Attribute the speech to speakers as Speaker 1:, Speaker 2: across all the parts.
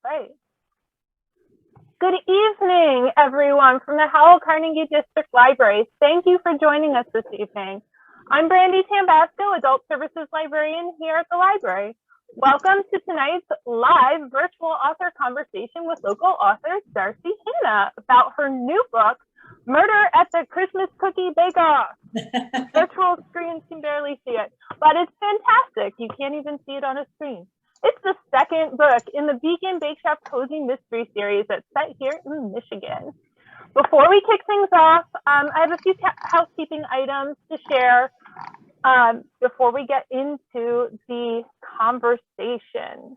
Speaker 1: right. Good evening, everyone, from the Howell Carnegie District Library. Thank you for joining us this evening. I'm Brandy Tambasco, Adult Services Librarian here at the library. Welcome to tonight's live virtual author conversation with local author Darci Hannah about her new book, Murder at the Christmas Cookie Bake-Off. Virtual screens can barely see it, but it's fantastic. You can't even see it on a screen. It's the second book in the Beacon Bakeshop Cozy Mystery series that's set here in Michigan. Before we kick things off, I have a few housekeeping items to share before we get into the conversation.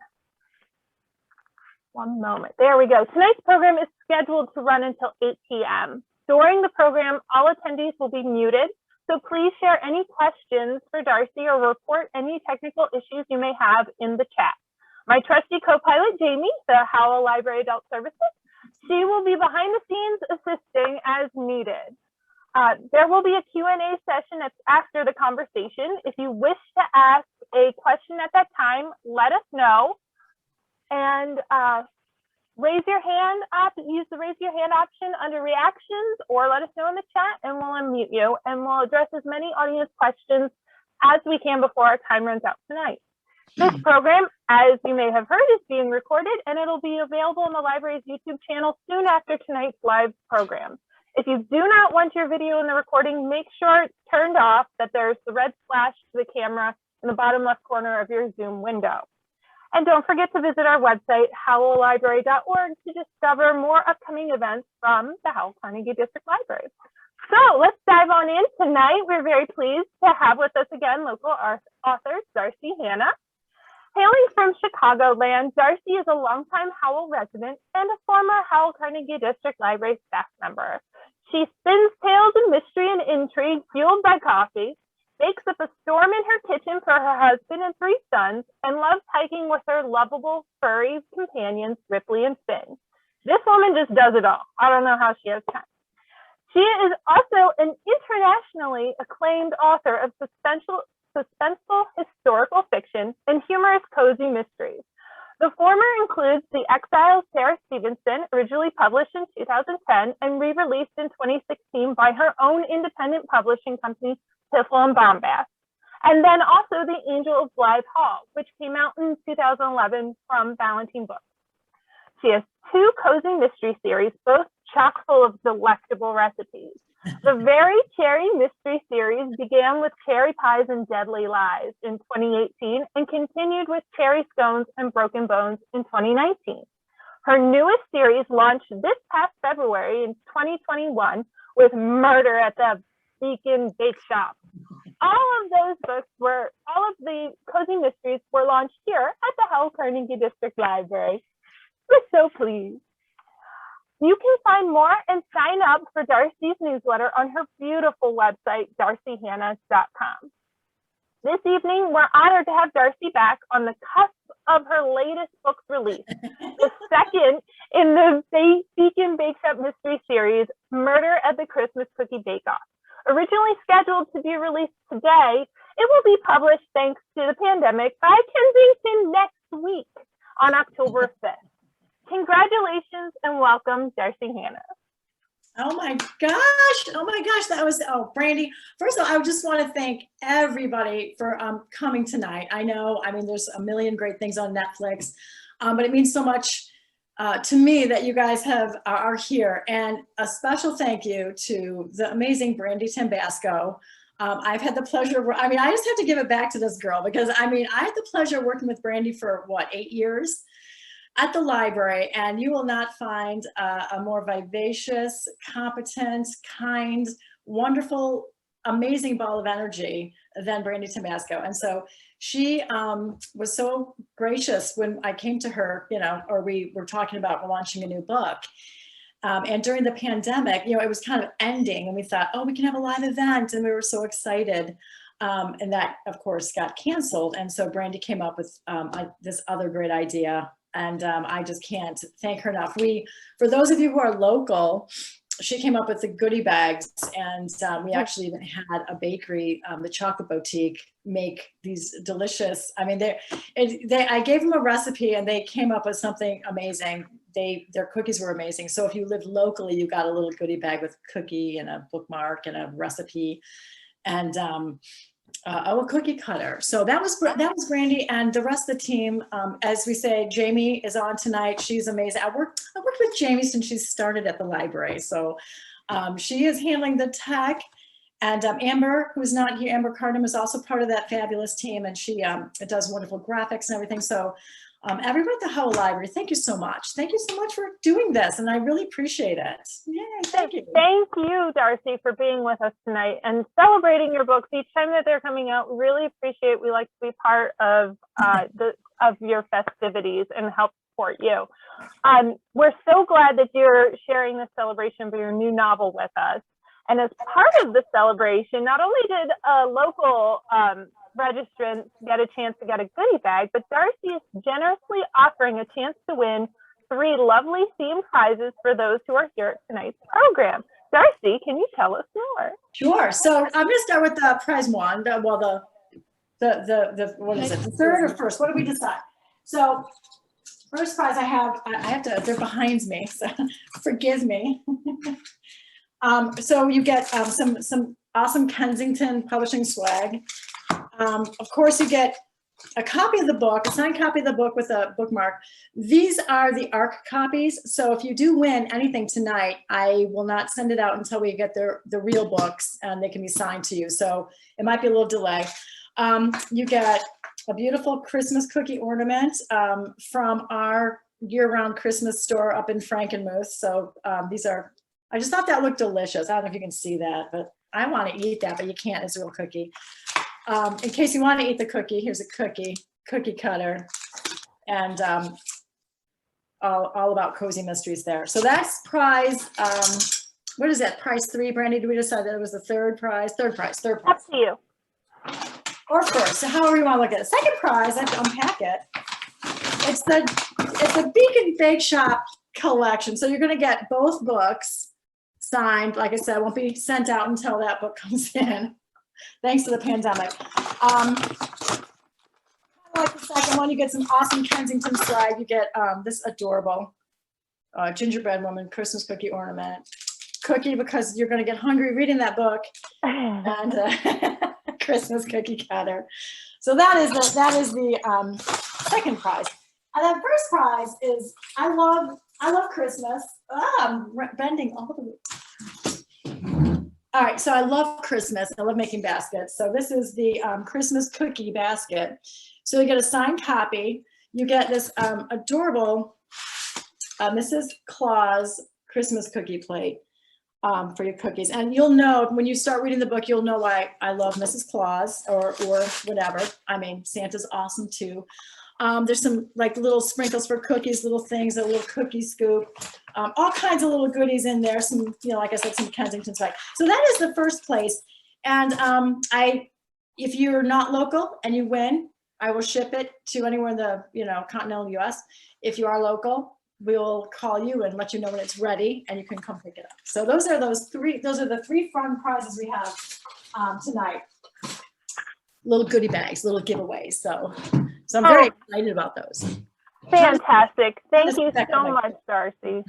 Speaker 1: One moment. There we go. Tonight's program is scheduled to run until 8 p.m. During the program, all attendees will be muted, so please share any questions for Darci or report any technical issues you may have in the chat. My trusty co-pilot, Jamie, the Howell Library Adult Services, she will be behind the scenes assisting as needed. There will be a Q&A session after the conversation. If you wish to ask a question at that time, let us know. And raise your hand up, use the raise your hand option under reactions, or let us know in the chat and we'll unmute you, and we'll address as many audience questions as we can before our time runs out tonight. This program, as you may have heard, is being recorded and it'll be available on the library's YouTube channel soon after tonight's live program. If you do not want your video in the recording, make sure it's turned off, that there's the red flash to the camera in the bottom left corner of your Zoom window. And don't forget to visit our website, howelllibrary.org, to discover more upcoming events from the Howell Carnegie District Library. So let's dive on in. Tonight, we're very pleased to have with us again local author Darci Hannah. Hailing from Chicagoland, Darci is a longtime Howell resident and a former Howell Carnegie District Library staff member. She spins tales of mystery and intrigue fueled by coffee, bakes up a storm in her kitchen for her husband and 3 sons, and loves hiking with her lovable furry companions, Ripley and Finn. This woman just does it all. I don't know how she has time. She is also an internationally acclaimed author of suspenseful historical fiction and humorous cozy mysteries. The former includes The Exile of Sarah Stevenson, originally published in 2010 and re-released in 2016 by her own independent publishing company, Piffle and Bombast. And then also The Angel of Blythe Hall, which came out in 2011 from Ballantine Books. She has 2 cozy mystery series, both chock full of delectable recipes. The Very Cherry Mystery series began with Cherry Pies and Deadly Lies in 2018 and continued with Cherry Scones and Broken Bones in 2019. Her newest series launched this past February in 2021 with Murder at the Beacon Bakeshop. All of the cozy mysteries were launched here at the Howell Carnegie District Library. We're so pleased. You can find more and sign up for Darci's newsletter on her beautiful website, darcihannah.com. This evening, we're honored to have Darci back on the cusp of her latest book's release, the second in the Beacon Bakeshop Mystery series, Murder at the Christmas Cookie Bake-Off. Originally scheduled to be released today, it will be published thanks to the pandemic by Kensington next week on October 5th. Congratulations and welcome, Darci Hannah.
Speaker 2: Oh my gosh, that was, Brandy. First of all, I just want to thank everybody for coming tonight. I mean, there's a million great things on Netflix, but it means so much to me that you guys are here. And a special thank you to the amazing Brandy Tambasco. I've had the pleasure, I just have to give it back to this girl because I had the pleasure of working with Brandy for 8 years at the library, and you will not find a more vivacious, competent, kind, wonderful, amazing ball of energy than Brandy Tambasco. And so she was so gracious when I came to her, or we were talking about launching a new book. And during the pandemic, it was kind of ending and we thought, oh, we can have a live event. And we were so excited. And that, of course, got canceled. And so Brandy came up with this other great idea. And I just can't thank her enough. For those of you who are local, she came up with the goodie bags, and we actually even had a bakery, the Chocolate Boutique, make these delicious. I mean, I gave them a recipe, and they came up with something amazing. Their cookies were amazing. So if you lived locally, you got a little goodie bag with a cookie and a bookmark and a recipe, and a cookie cutter. So that was Brandy, and the rest of the team. As we say, Jamie is on tonight. She's amazing. I worked with Jamie since she started at the library. So she is handling the tech. And Amber, who's not here, Amber Cardam, is also part of that fabulous team, and she does wonderful graphics and everything. So everybody at the Howell Library, thank you so much. Thank you so much for doing this, and I really appreciate it. Yay, thank you.
Speaker 1: Thank you, Darci, for being with us tonight and celebrating your books each time that they're coming out. Really appreciate. We like to be part of your festivities and help support you. We're so glad that you're sharing this celebration for your new novel with us. And as part of the celebration, not only did a local registrants get a chance to get a goodie bag, but Darci is generously offering a chance to win 3 lovely themed prizes for those who are here at tonight's program. Darci, can you tell us more?
Speaker 2: Sure. So I'm going to start with the prize one. What is it? The third or first? What do we decide? So first prize I have to. They're behind me, so forgive me. So you get some awesome Kensington Publishing swag. Of course, you get a copy of the book, a signed copy of the book with a bookmark. These are the ARC copies. So if you do win anything tonight, I will not send it out until we get the real books, and they can be signed to you. So it might be a little delay. You get a beautiful Christmas cookie ornament from our year-round Christmas store up in Frankenmuth. So these are, I just thought that looked delicious. I don't know if you can see that, but I want to eat that, but you can't. It's a real cookie. In case you want to eat the cookie, here's a cookie cutter, and all about cozy mysteries there. So that's prize, what is that, prize 3, Brandy? Did we decide that it was the third prize? Third prize.
Speaker 1: Up to you.
Speaker 2: Or first, so however you want to look at it. Second prize, I have to unpack it. It's the Beacon Bakeshop collection. So you're going to get both books signed. Like I said, it won't be sent out until that book comes in. Thanks to the pandemic. Like the second one, you get some awesome Kensington swag. You get this adorable gingerbread woman Christmas cookie ornament. Cookie, because you're going to get hungry reading that book, and Christmas cookie cutter. So that is the second prize. And then first prize is I love Christmas. I'm bending all the way. All right, so I love Christmas. I love making baskets. So this is the Christmas cookie basket. So you get a signed copy. You get this adorable Mrs. Claus Christmas cookie plate for your cookies. And you'll know when you start reading the book, you'll know why I love Mrs. Claus or whatever. I mean, Santa's awesome too. There's some like little sprinkles for cookies, little things, a little cookie scoop, all kinds of little goodies in there. Some, like I said, some Kensington swag. So that is the first place. And if you're not local and you win, I will ship it to anywhere in the continental U.S. If you are local, we'll call you and let you know when it's ready, and you can come pick it up. So those are the 3 fun prizes we have tonight. Little goodie bags, little giveaways. So I'm very excited about those.
Speaker 1: Fantastic. Thank you so much, Darci.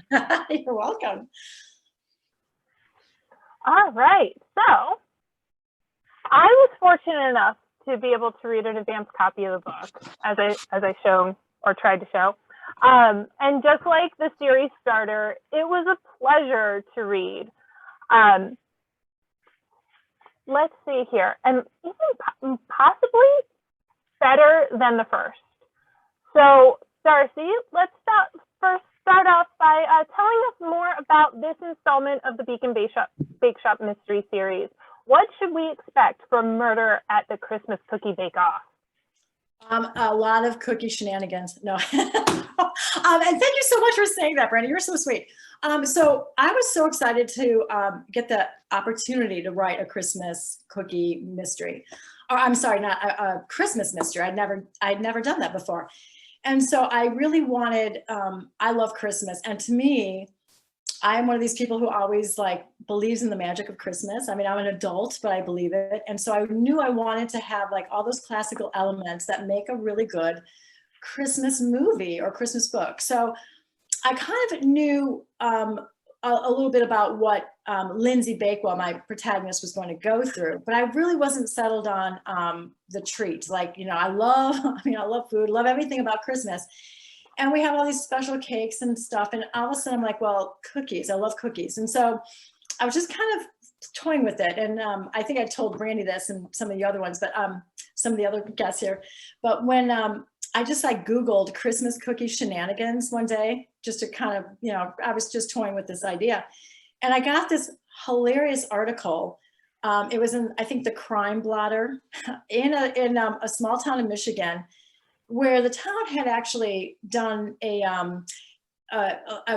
Speaker 2: You're welcome.
Speaker 1: All right. So I was fortunate enough to be able to read an advanced copy of the book, as I shown or tried to show. And just like the series starter, it was a pleasure to read. Let's see here, and even possibly better than the first. So, Darci, let's start off by telling us more about this installment of the Beacon Bakeshop Mystery series. What should we expect from Murder at the Christmas Cookie Bake-Off?
Speaker 2: A lot of cookie shenanigans. No. And thank you so much for saying that, Brandy. You're so sweet. So I was so excited to get the opportunity to write a Christmas cookie mystery. Or, I'm sorry, not a Christmas mystery. I'd never done that before. And so I really wanted, I love Christmas. And to me, I am one of these people who always like believes in the magic of Christmas. I mean, I'm an adult, but I believe it. And so I knew I wanted to have like all those classical elements that make a really good Christmas movie or Christmas book. So I kind of knew a little bit about what Lindsay Bakewell, my protagonist, was going to go through, but I really wasn't settled on the treats. Like, you know, I love food, love everything about Christmas. And we have all these special cakes and stuff. And all of a sudden I'm like, well, cookies, I love cookies. And so I was just kind of toying with it. And I think I told Brandy this and some of the other ones, but some of the other guests here. But when I just like Googled Christmas cookie shenanigans one day, just to kind of, you know, I was just toying with this idea. And I got this hilarious article. It was in, I think, the Crime Blotter in a small town in Michigan, where the town had actually done a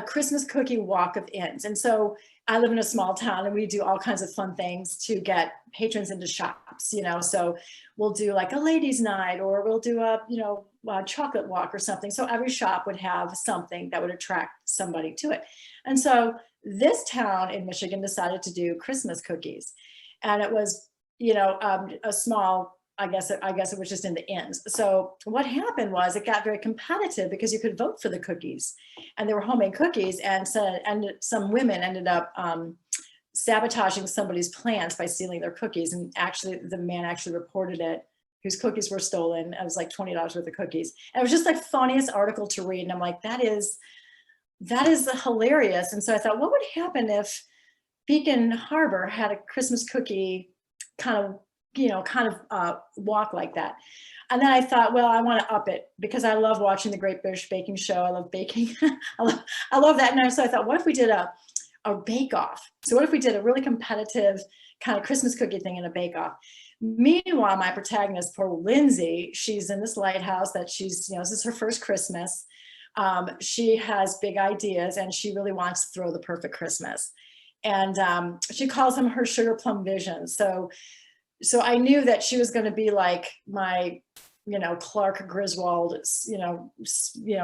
Speaker 2: Christmas cookie walk of inns. And so I live in a small town and we do all kinds of fun things to get patrons into shops, you know, so we'll do like a ladies' night, or we'll do a, you know, a chocolate walk or something. So every shop would have something that would attract somebody to it. And so this town in Michigan decided to do Christmas cookies. And it was, you know, a small, I guess it was just in the inns. So what happened was it got very competitive because you could vote for the cookies, and they were homemade cookies. And so, and some women ended up sabotaging somebody's plans by stealing their cookies. And actually the man actually reported it, whose cookies were stolen. It was like $20 worth of cookies. And it was just like funniest article to read. And I'm like, that is hilarious. And so I thought, what would happen if Beacon Harbor had a Christmas cookie kind of walk like that? And then I thought, well, I want to up it because I love watching the Great British Baking Show. I love baking. I love that. And so I thought, what if we did a bake off? So what if we did a really competitive kind of Christmas cookie thing in a bake off? Meanwhile, my protagonist, poor Lindsay, she's in this lighthouse that she's, you know, this is her first Christmas. She has big ideas and she really wants to throw the perfect Christmas. And she calls them her sugar plum visions. So I knew that she was going to be like my, you know, Clark Griswold, you know,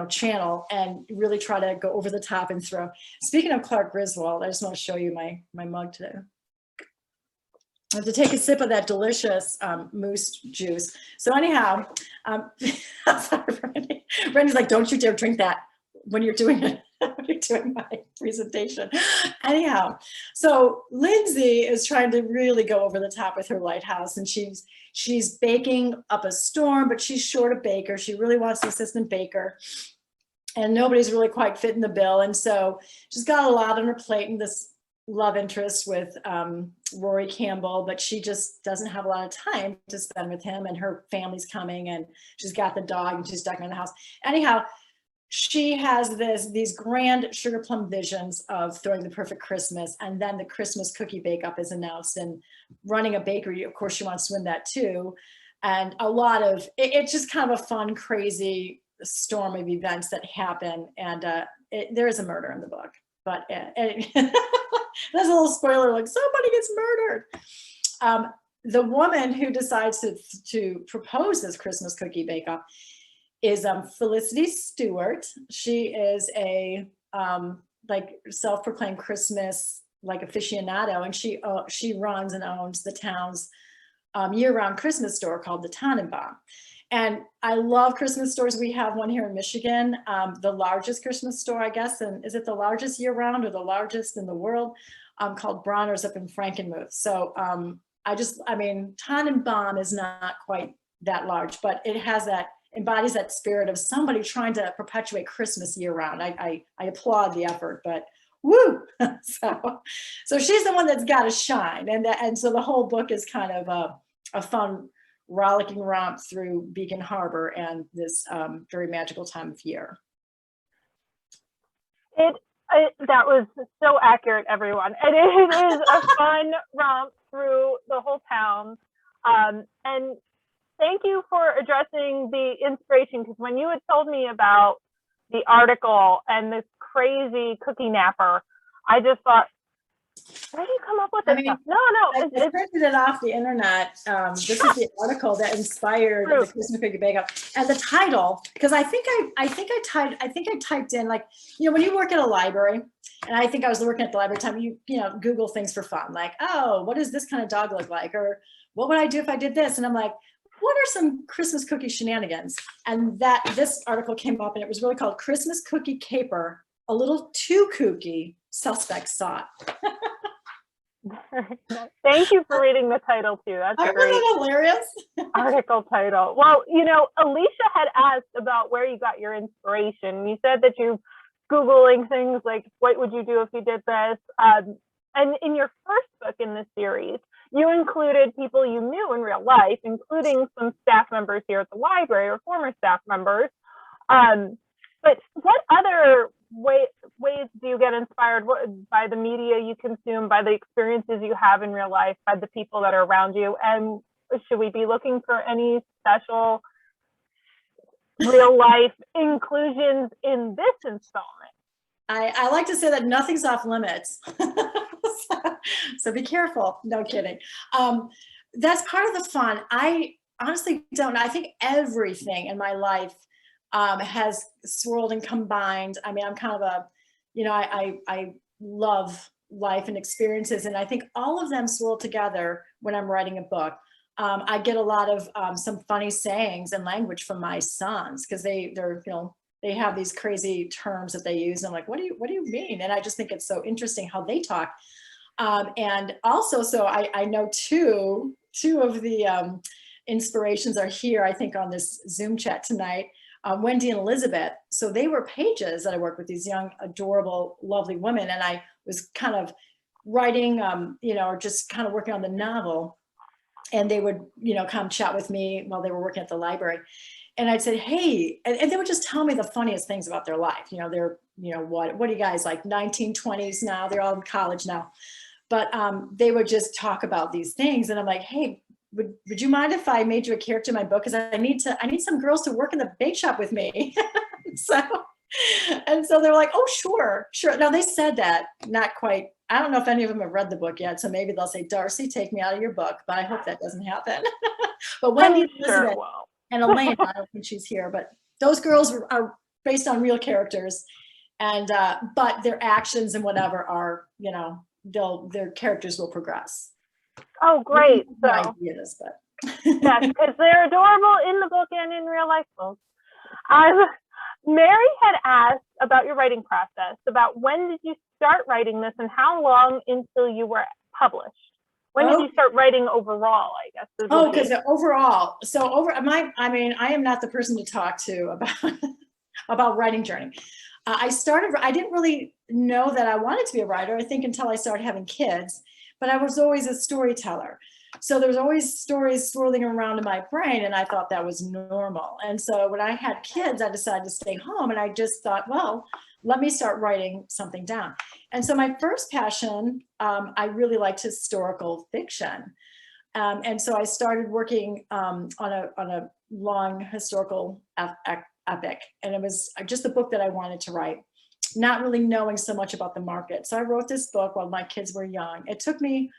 Speaker 2: channel, and really try to go over the top and throw. Speaking of Clark Griswold, I just want to show you my mug today. I have to take a sip of that delicious moose juice. So anyhow, sorry, Brandy. Brandy's like, don't you dare drink that when you're doing it. When you're doing my presentation. Anyhow, so Lindsay is trying to really go over the top with her lighthouse, and she's baking up a storm, but she's short a baker. She really wants an assistant baker, and nobody's really quite fitting the bill. And so she's got a lot on her plate, and this love interest with Rory Campbell, but she just doesn't have a lot of time to spend with him, and her family's coming, and she's got the dog, and she's decorating the house. Anyhow, she has these grand sugar plum visions of throwing the perfect Christmas, and then the Christmas cookie bake up is announced, and running a bakery, of course, she wants to win that too. And a lot of it's just kind of a fun, crazy storm of events that happen. And there is a murder in the book, but there's a little spoiler, like somebody gets murdered. The woman who decides to propose this Christmas cookie bake off is Felicity Stewart. She is a like self-proclaimed Christmas like aficionado, and she runs and owns the town's year-round Christmas store called the Tannenbaum. And I love Christmas stores. We have one here in Michigan, the largest Christmas store, I guess, and is it the largest year-round or the largest in the world, called Bronner's up in Frankenmuth. So I mean, Tannenbaum is not quite that large, but it has embodies that spirit of somebody trying to perpetuate Christmas year round. I applaud the effort, but woo! So she's the one that's got to shine. And so the whole book is kind of a fun, rollicking romp through Beacon Harbor and this very magical time of year.
Speaker 1: That was so accurate, everyone. And it is a fun romp through the whole town. And thank you for addressing the inspiration, because when you had told me about the article and this crazy cookie napper, I just thought, Where do you come up with
Speaker 2: I
Speaker 1: this
Speaker 2: mean,
Speaker 1: stuff? No,
Speaker 2: I
Speaker 1: it's
Speaker 2: printed it off the internet. This is the article that inspired the Christmas Cookie Bake Off, and the title, because I think I typed in, like, you know, when you work at a library, and I think I was working at the library time, you know, Google things for fun, like, oh, what does this kind of dog look like, or what would I do if I did this? And I'm like, what are some Christmas cookie shenanigans? And this article came up, and it was really called Christmas Cookie Caper, a little too kooky, suspects sought.
Speaker 1: Thank you for reading the title too. That's a great.
Speaker 2: Isn't that hilarious?
Speaker 1: Article title. Well, you know, Alicia had asked about where you got your inspiration. You said that you Googling things like, what would you do if you did this? And in your first book in this series, you included people you knew in real life, including some staff members here at the library or former staff members. But what other ways do you get inspired by the media you consume, by the experiences you have in real life, by the people that are around you? And should we be looking for any special real life inclusions in this installment?
Speaker 2: I like to say that nothing's off limits. So be careful. No kidding. That's part of the fun. I honestly don't. I think everything in my life has swirled and combined. I mean, I'm kind of a, you know, I love life and experiences, and I think all of them swirl together when I'm writing a book. I get a lot of some funny sayings and language from my sons, because they're, you know, they have these crazy terms that they use. And I'm like, what do you mean? And I just think it's so interesting how they talk. And also, so I know two of the inspirations are here, I think, on this Zoom chat tonight. Wendy and Elizabeth. So they were pages that I worked with, these young, adorable, lovely women. And I was kind of writing, you know, or just kind of working on the novel. And they would, you know, come chat with me while they were working at the library. And I'd say, hey, and they would just tell me the funniest things about their life. You know, they're, you know, what are you guys, like 1920s now? They're all in college now. But they would just talk about these things. And I'm like, hey, would you mind if I made you a character in my book? Because I need some girls to work in the bake shop with me. So they're like, oh, sure. Now they said that, not quite. I don't know if any of them have read the book yet. So maybe they'll say, Darci, take me out of your book. But I hope that doesn't happen. But Wendy, Elizabeth, and Elaine, I don't think she's here, but those girls are based on real characters. And but their actions and whatever are, you know, their characters will progress.
Speaker 1: Oh, great. So,
Speaker 2: ideas, but
Speaker 1: yes, because they're adorable in the book and in real life, folks. Mary had asked about your writing process, about when did you start writing this and how long until you were published? When did you start writing overall, I guess?
Speaker 2: Oh, because overall, so I mean, I am not the person to talk to about writing journey. I didn't really know that I wanted to be a writer, I think, until I started having kids, but I was always a storyteller. So there was always stories swirling around in my brain, and I thought that was normal. And so when I had kids, I decided to stay home, and I just thought, well, let me start writing something down. And so my first passion, I really liked historical fiction. And so I started working on a long historical epic, and it was just a book that I wanted to write, not really knowing so much about the market. So I wrote this book while my kids were young. It took me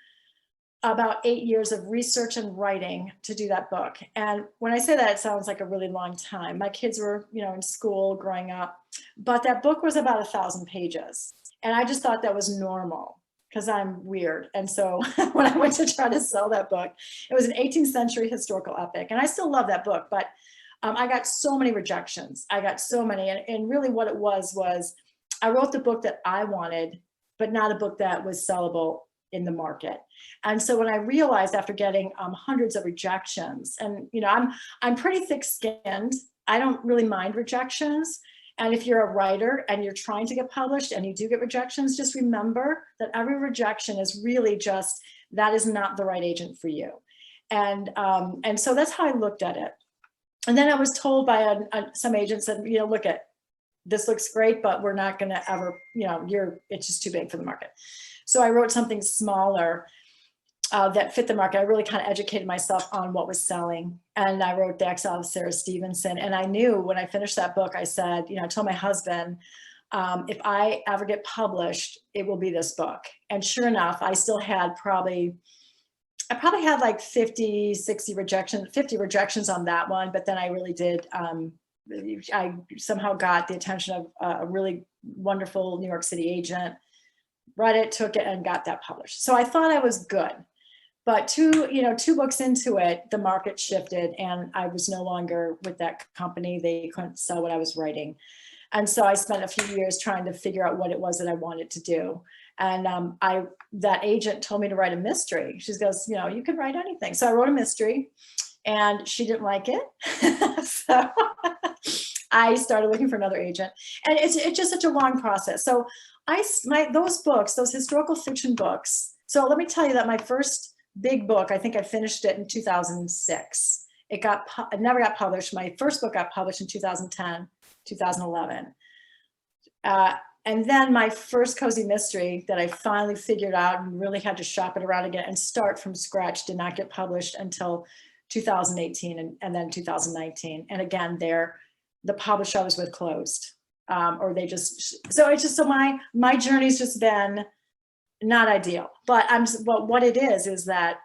Speaker 2: about 8 years of research and writing to do that book. And when I say that, it sounds like a really long time. My kids were, you know, in school growing up, but that book was about 1,000 pages. And I just thought that was normal because I'm weird. And so when I went to try to sell that book, it was an 18th century historical epic. And I still love that book, but I got so many rejections. I got so many. And really what it was I wrote the book that I wanted, but not a book that was sellable in the market. And so when I realized, after getting hundreds of rejections, and you know, I'm pretty thick-skinned, I don't really mind rejections. And if you're a writer and you're trying to get published and you do get rejections, just remember that every rejection is really just, that is not the right agent for you. And so that's how I looked at it. And then I was told by some agents that, you know, look, this looks great, but we're not going to ever, you know, it's just too big for the market. So I wrote something smaller that fit the market. I really kind of educated myself on what was selling. And I wrote The Exile of Sarah Stevenson. And I knew when I finished that book, I said, you know, I told my husband, if I ever get published, it will be this book. And sure enough, I still had I probably had like 50, 60 rejections, 50 rejections on that one. But then I really did, I somehow got the attention of a really wonderful New York City agent, read it, took it, and got that published. So I thought I was good. But two books into it, the market shifted and I was no longer with that company. They couldn't sell what I was writing. And so I spent a few years trying to figure out what it was that I wanted to do. And that agent told me to write a mystery. She goes, you can write anything. So I wrote a mystery and she didn't like it. So I started looking for another agent. And it's just such a long process. So those books, those historical fiction books. So let me tell you that my first big book, I think I finished it in 2006. It never got published. My first book got published in 2010, 2011. And then my first cozy mystery that I finally figured out and really had to shop it around again and start from scratch did not get published until 2018 and then 2019. And again, the publisher I was with closed, or they so my journey's just been not ideal. But what it is that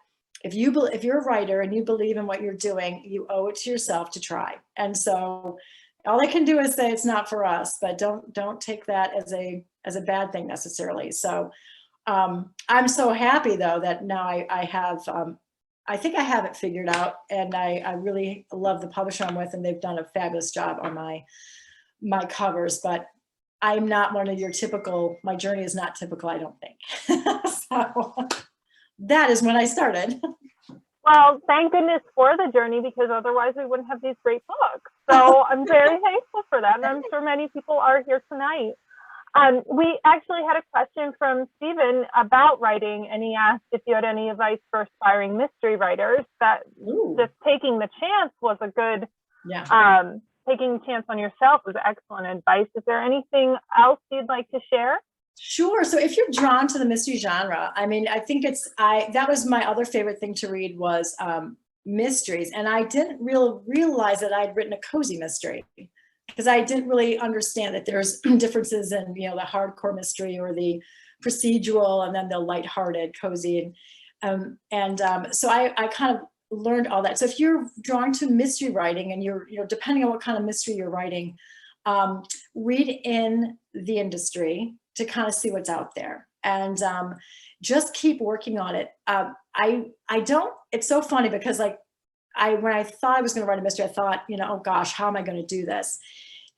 Speaker 2: if you're a writer and you believe in what you're doing, you owe it to yourself to try. And so all I can do is say it's not for us, but don't take that as a bad thing necessarily. So I'm so happy though that now I have I think I have it figured out, and I really love the publisher I'm with, and they've done a fabulous job on my covers. But I'm not one of your typical. My journey is not typical, I don't think. So that is when I started.
Speaker 1: Well, thank goodness for the journey, because otherwise we wouldn't have these great books. So I'm very thankful for that. And I'm sure many people are here tonight. We actually had a question from Stephen about writing, and he asked if you had any advice for aspiring mystery writers. That just taking the chance was a good, taking a chance on yourself was excellent advice. Is there anything else you'd like to share?
Speaker 2: Sure. So if you're drawn to the mystery genre, I mean, I think that was my other favorite thing to read was mysteries. And I didn't realize that I'd written a cozy mystery, because I didn't really understand that there's differences in, the hardcore mystery or the procedural and then the lighthearted cozy. So I kind of learned all that. So if you're drawn to mystery writing and you're depending on what kind of mystery you're writing, read in the industry to kind of see what's out there, and just keep working on it. It's so funny because when I thought I was going to write a mystery, I thought, oh gosh, how am I going to do this?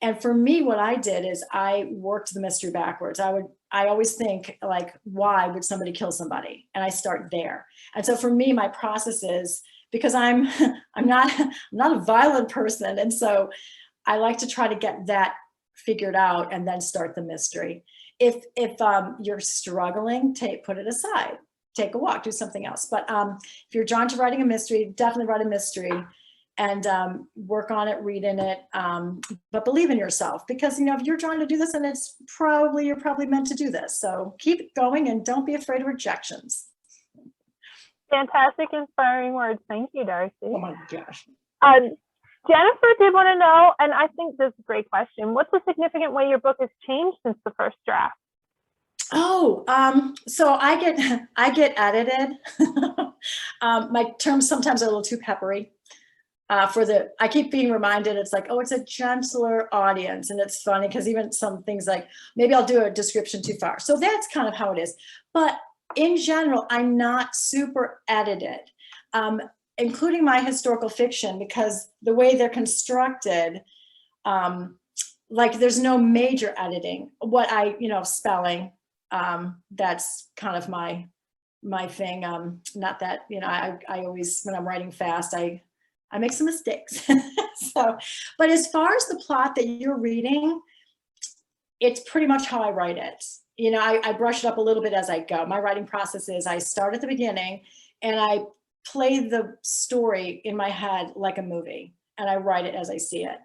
Speaker 2: And for me, what I did is I worked the mystery backwards. I always think like, why would somebody kill somebody? And I start there. And so for me, my process is, because I'm not a violent person. And so I like to try to get that figured out and then start the mystery. If you're struggling, put it aside, take a walk, do something else. But if you're drawn to writing a mystery, definitely write a mystery and work on it, read in it, but believe in yourself, because if you're trying to do this, and you're probably meant to do this. So keep going and don't be afraid of rejections.
Speaker 1: Fantastic, inspiring words. Thank you, Darci.
Speaker 2: Oh my gosh.
Speaker 1: Jennifer did want to know, and I think this is a great question, what's a significant way your book has changed since the first draft?
Speaker 2: So I get edited. My terms sometimes are a little too peppery. I keep being reminded, it's like, oh, it's a gentler audience. And it's funny because even some things like, maybe I'll do a description too far. So that's kind of how it is. But in general, I'm not super edited. Including my historical fiction, because the way they're constructed, there's no major editing. Spelling, that's kind of my thing. Not that, I always, when I'm writing fast, I make some mistakes. But as far as the plot that you're reading, it's pretty much how I write it. I brush it up a little bit as I go. My writing process is I start at the beginning and I play the story in my head like a movie, and I write it as I see it.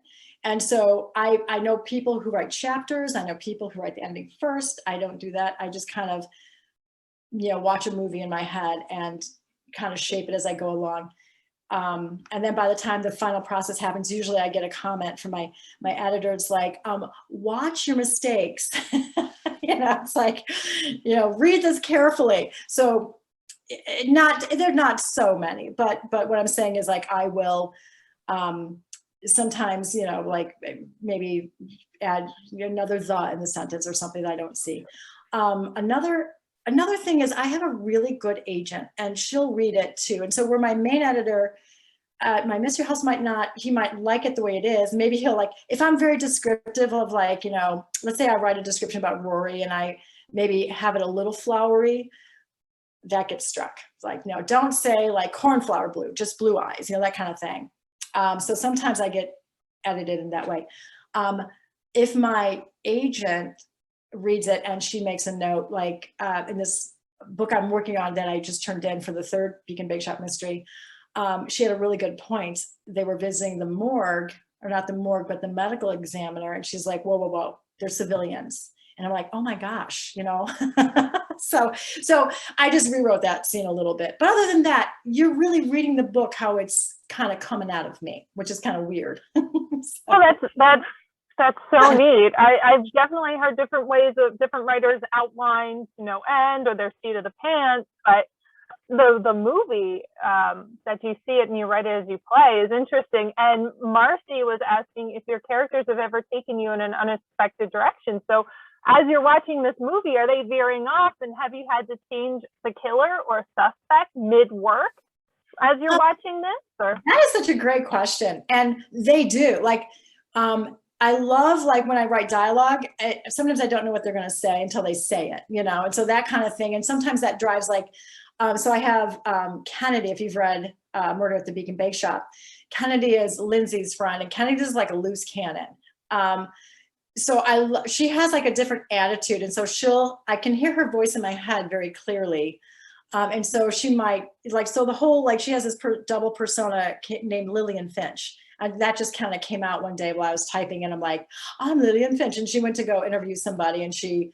Speaker 2: And so I know people who write chapters. I know people who write the ending first. I don't do that. I just kind of, watch a movie in my head and kind of shape it as I go along. And then by the time the final process happens, usually I get a comment from my editor. It's like, watch your mistakes. It's like, read this carefully. So they're not so many, but what I'm saying is like, I will sometimes, like maybe add another the in the sentence or something that I don't see. Another thing is I have a really good agent and she'll read it too. And so where my main editor at my mystery house he might like it the way it is. Maybe he'll like, if I'm very descriptive of like, let's say I write a description about Rory and I maybe have it a little flowery, that gets struck. It's like, no, don't say like cornflower blue, just blue eyes, that kind of thing. So sometimes I get edited in that way. If my agent reads it and she makes a note, like in this book I'm working on that I just turned in for the third Beacon Bakeshop Mystery, she had a really good point. They were visiting the morgue, or not the morgue, but the medical examiner. And she's like, whoa, whoa, whoa, they're civilians. And I'm like, oh my gosh, So I just rewrote that scene a little bit. But other than that, you're really reading the book how it's kind of coming out of me, which is kind of weird.
Speaker 1: Well, that's so neat. I've definitely heard different ways of different writers outline, end or their seat of the pants, but the movie that you see it and you write it as you play is interesting. And Marcy was asking if your characters have ever taken you in an unexpected direction. So as you're watching this movie, are they veering off, and have you had to change the killer or suspect mid-work as you're watching this? Or?
Speaker 2: That is such a great question. And they do. Like, I love like when I write dialogue, sometimes I don't know what they're going to say until they say it, and so that kind of thing. And sometimes that drives like, so I have Kennedy, if you've read Murder at the Beacon Bakeshop. Kennedy is Lindsay's friend, and Kennedy is like a loose cannon. So she has like a different attitude, and so I can hear her voice in my head very clearly. And so she might like, so the whole, like she has this double persona named Lillian Finch. And that just kind of came out one day while I was typing, and I'm like, I'm Lillian Finch. And she went to go interview somebody, and she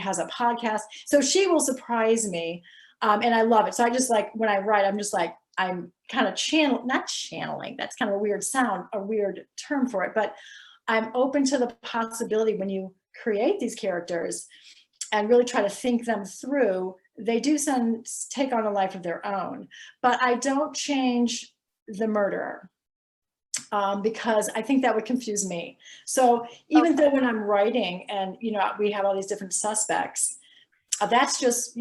Speaker 2: has a podcast. So she will surprise me. And I love it. So I just like, when I write, I'm just like, I'm kind of not channeling. That's kind of a weird sound, a weird term for it. But I'm open to the possibility when you create these characters and really try to think them through, they do take on a life of their own. But I don't change the murderer. Because I think that would confuse me. So even though when I'm writing and, we have all these different suspects, that's just,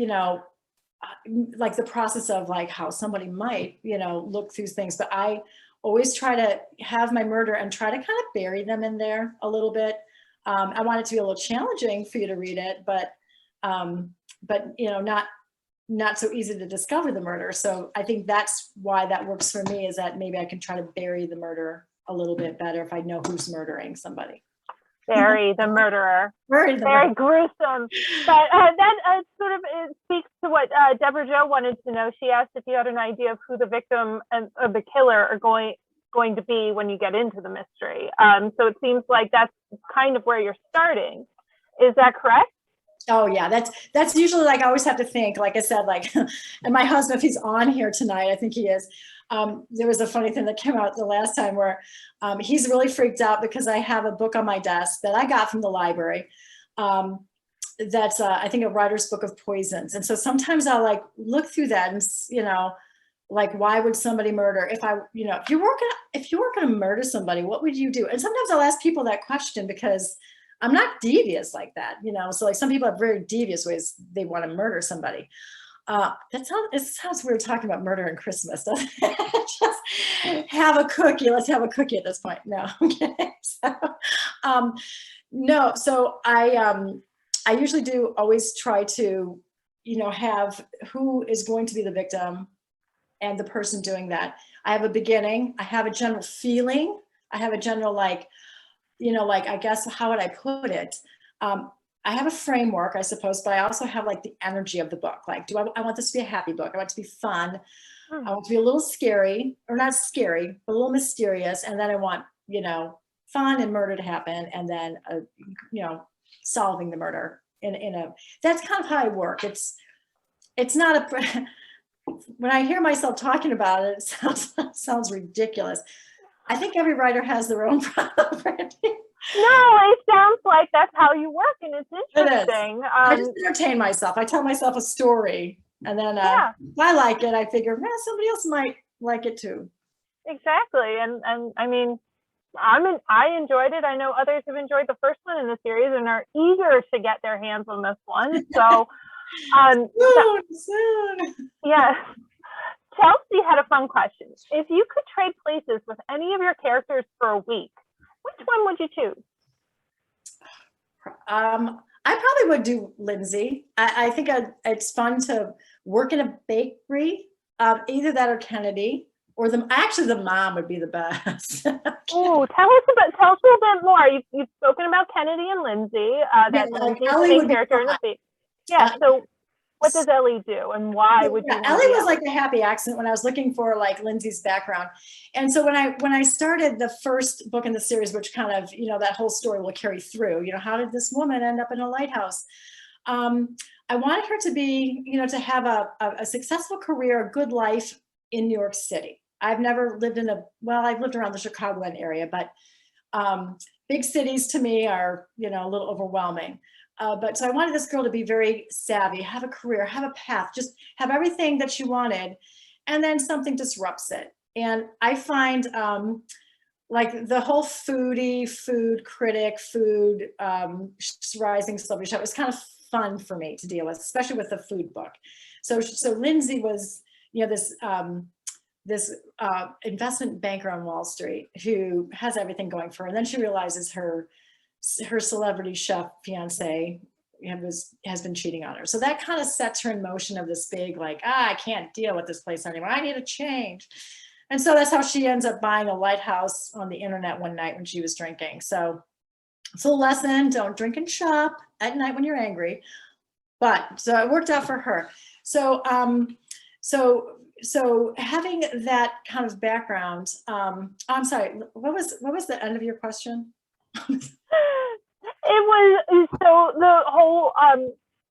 Speaker 2: like the process of like how somebody might, look through things. But I always try to have my murder and try to kind of bury them in there a little bit. I want it to be a little challenging for you to read it, but not so easy to discover the murder. So I think that's why that works for me, is that maybe I can try to bury the murder a little bit better if I know who's murdering somebody.
Speaker 1: Bury the murderer. Very gruesome. But that sort of speaks to what Deborah Jo wanted to know. She asked if you had an idea of who the victim and the killer are going to be when you get into the mystery. So it seems like that's kind of where you're starting. Is that correct?
Speaker 2: Oh yeah, that's usually like, I always have to think, like I said, like, and my husband, if he's on here tonight, I think he is. There was a funny thing that came out the last time where he's really freaked out because I have a book on my desk that I got from the library. That's I think a writer's book of poisons. And so sometimes I'll like look through that and, like, why would somebody murder? If you were going to murder somebody, what would you do? And sometimes I'll ask people that question because I'm not devious like that, so like some people have very devious ways they want to murder somebody. It sounds weird talking about murder and Christmas, doesn't it? Just have a cookie. Let's have a cookie at this point. No, okay. No, so I usually do always try to, have who is going to be the victim and the person doing that. I have a beginning, I have a general feeling, I have a general like, I guess, how would I put it? I have a framework, I suppose, but I also have like the energy of the book. Like, I want this to be a happy book. I want it to be fun. I want it to be a little scary, or not scary, but a little mysterious. And then I want, fun and murder to happen. And then, solving the murder that's kind of how I work. It's not when I hear myself talking about it, it sounds ridiculous. I think every writer has their own problem, Brandy.
Speaker 1: No, it sounds like that's how you work, and it's interesting.
Speaker 2: I just entertain myself. I tell myself a story, and then if I like it, I figure, somebody else might like it too.
Speaker 1: Exactly, and I mean, I enjoyed it. I know others have enjoyed the first one in the series and are eager to get their hands on this one. So,
Speaker 2: soon.
Speaker 1: Yes. Chelsea had a fun question. If you could trade places with any of your characters for a week, which one would you choose?
Speaker 2: I probably would do Lindsay. I think it's fun to work in a bakery, either that or Kennedy, or the mom would be the best.
Speaker 1: Oh, tell us a little bit more. You've spoken about Kennedy and Lindsay. That Lindsay's the main character in the book. Yeah. So, what does Ellie do, and why would you?
Speaker 2: Ellie was like a happy accident when I was looking for like Lindsay's background, and so when I started the first book in the series, which kind of that whole story will carry through. How did this woman end up in a lighthouse? I wanted her to be to have a successful career, a good life in New York City. I've never lived I've lived around the Chicagoland area, but big cities to me are a little overwhelming. But so I wanted this girl to be very savvy, have a career, have a path, just have everything that she wanted, and then something disrupts it. And I find like the whole food critic, rising celebrity shop is kind of fun for me to deal with, especially with the food book. So Lindsay was this investment banker on Wall Street who has everything going for her, and then she realizes her celebrity chef fiance has been cheating on her. So that kind of sets her in motion of this big, like, I can't deal with this place anymore. I need a change. And so that's how she ends up buying a lighthouse on the internet one night when she was drinking. So it's a lesson, don't drink and shop at night when you're angry. But so it worked out for her. So having that kind of background, I'm sorry, what was the end of your question?
Speaker 1: It was, so the whole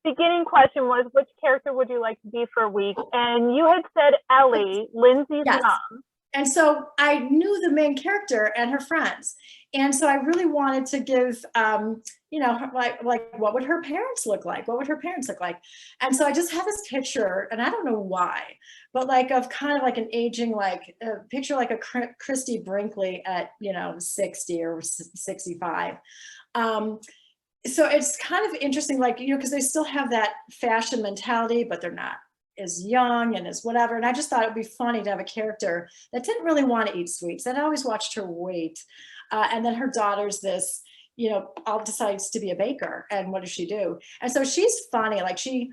Speaker 1: beginning question was, which character would you like to be for a week? And you had said Ellie, Lindsay's mom.
Speaker 2: And so I knew the main character and her friends. And so I really wanted to give, like what would her parents look like? What would her parents look like? And so I just had this picture, and I don't know why, but like of kind of like an aging, like a picture like a Christy Brinkley at, 60 or 65. So it's kind of interesting, like, because they still have that fashion mentality, but they're not as young and as whatever. And I just thought it'd be funny to have a character that didn't really want to eat sweets, that I always watched her wait. And then her daughter's this, all decides to be a baker. And what does she do? And so she's funny. Like she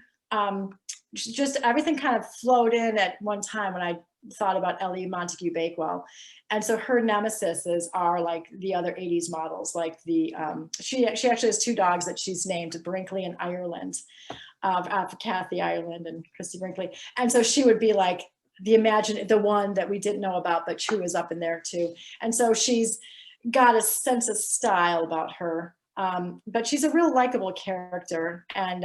Speaker 2: just, everything kind of flowed in at one time when I thought about Ellie Montague Bakewell. And so her nemesises are like the other 80s models, like she actually has two dogs that she's named Brinkley and Ireland, for Kathy Ireland and Christy Brinkley. And so she would be like the one that we didn't know about, but she was up in there too. And so she's got a sense of style about her, but she's a real likable character, and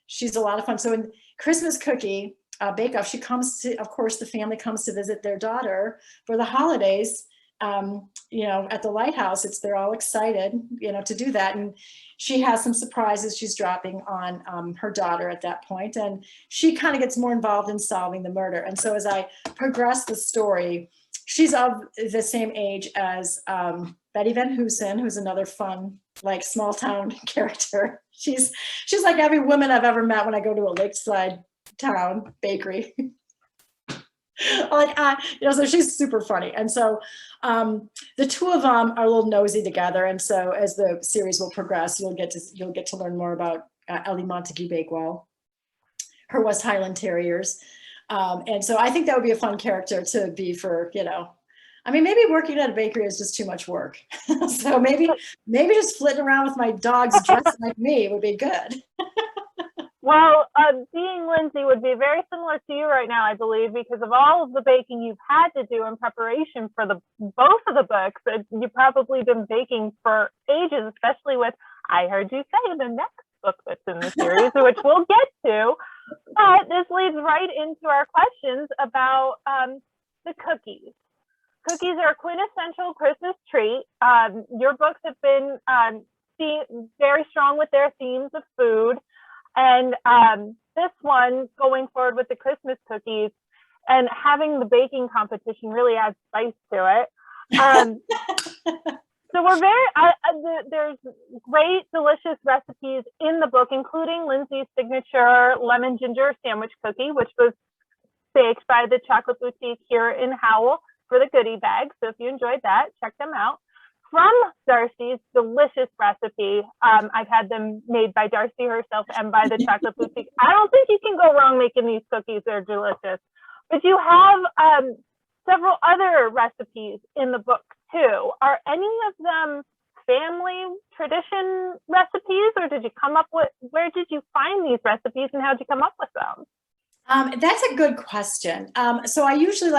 Speaker 2: she's a lot of fun. So in Christmas Cookie Bake Off, of course, the family comes to visit their daughter for the holidays, at the lighthouse. They're all excited, to do that. And she has some surprises she's dropping on her daughter at that point. And she kind of gets more involved in solving the murder. And so as I progress the story, she's of the same age as Betty Van Hoosen, who's another fun, like small town character. She's like every woman I've ever met when I go to a lakeside town bakery. So she's super funny. And so the two of them are a little nosy together. And so as the series will progress, you'll get to learn more about Ellie Montague Bakewell, her West Highland Terriers. And so I think that would be a fun character to be for, maybe working at a bakery is just too much work. So maybe just flitting around with my dogs dressed like me would be good.
Speaker 1: Well, being Lindsay would be very similar to you right now, I believe, because of all of the baking you've had to do in preparation for both of the books. You've probably been baking for ages, especially with, I heard you say, the next book that's in the series, which we'll get to. But this leads right into our questions about the cookies. Cookies are a quintessential Christmas treat. Your books have been very strong with their themes of food. And this one, going forward with the Christmas cookies and having the baking competition really adds spice to it. So we're there's great, delicious recipes in the book, including Lindsay's signature lemon ginger sandwich cookie, which was baked by the Chocolate Boutique here in Howell for the goodie bag. So if you enjoyed that, check them out. From Darci's delicious recipe, I've had them made by Darci herself and by the Chocolate Boutique. I don't think you can go wrong making these cookies. They're delicious. But you have several other recipes in the book too. Are any of them family tradition recipes, or did you come up with, where did you find these recipes and how did you come up with them?
Speaker 2: That's a good question. So I usually